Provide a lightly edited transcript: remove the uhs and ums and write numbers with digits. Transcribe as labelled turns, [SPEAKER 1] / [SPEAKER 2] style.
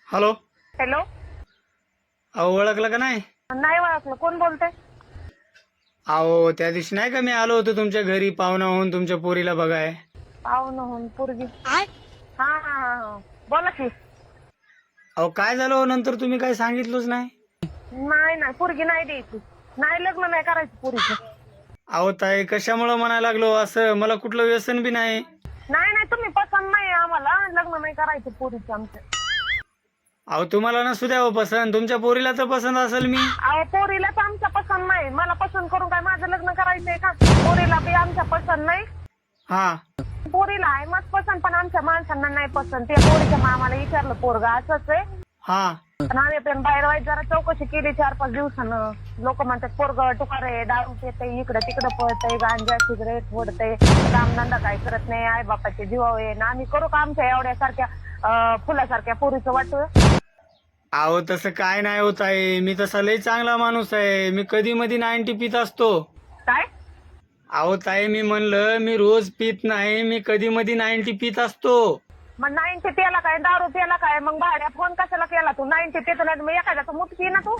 [SPEAKER 1] Hello.
[SPEAKER 2] Hello.
[SPEAKER 1] अहो ओळखलं का नाही?
[SPEAKER 2] नाही ओळखलं, कोण बोलतंय?
[SPEAKER 1] अहो त्या दिवशी नाही का मी आलो होतो तुमच्या घरी पाहुणा होऊन तुमच्या पोरीला बघाय.
[SPEAKER 2] पाहुणं होऊन पोरगी. हा हा हा हा. बोला की.
[SPEAKER 1] अहो काय झालं हो, नंतर तुम्ही काही सांगितलंच नाही.
[SPEAKER 2] नाही नाही, पोरगी नाही द्यायची. नाही, लग्न नाही करायचं पोरीचं.
[SPEAKER 1] अहो ताई कशामुळं म्हणायला लागलो असं? मला कुठलं व्यसन बी नाही.
[SPEAKER 2] नाही नाही, तुम्ही पसंत नाही आम्हाला, लग्न नाही करायचं पोरीचं आमच्या.
[SPEAKER 1] अहो तुम्हाला नसू द्या हो पसंत, तुमच्या पोरीला तर पसंत असेल मी.
[SPEAKER 2] अहो पोरीलाच आमच्या पसंत नाही, मला पसंत करून काय माझं लग्न करायचंय का? पोरीला बी आमच्या पसंत नाही.
[SPEAKER 1] हा.
[SPEAKER 2] पोरीला आहे मग पसंत, पण आमच्या माणसांना नाही पसंत. त्या पोरीच्या मामाला विचारलं, पोरगा असंच आहे.
[SPEAKER 1] हा.
[SPEAKER 2] पण आम्ही पण बाहेर वाईट जरा चौकशी केली 4-5 दिवसानं. लोक म्हणतात पोरगं टुकार आहे, दारू पितंय, इकडं तिकडं पळतंय, गांजा सिगरेट फोडतंय, कामधंदा काय करत नाही, आई बापाचे जीवावर आहे ना. आम्ही करू का आमच्या एवढ्यासारख्या फुलासारख्या पोरीचं वाटतं?
[SPEAKER 1] अहो तसं काय नाही होत आहे, मी तसा लय चांगला माणूस आहे. मी कधी मधी 90 पित असतो.
[SPEAKER 2] काय?
[SPEAKER 1] अहो ताई मी म्हणलं मी रोज पित नाही, मी कधी मधी 90 पित असतो.
[SPEAKER 2] मग 90 प्याला काय, दारू प्याला काय? मग भाड्या फोन कशाला केला तू? 90 पितो नाही, मग एखाद्याचं मूत पी ना तू.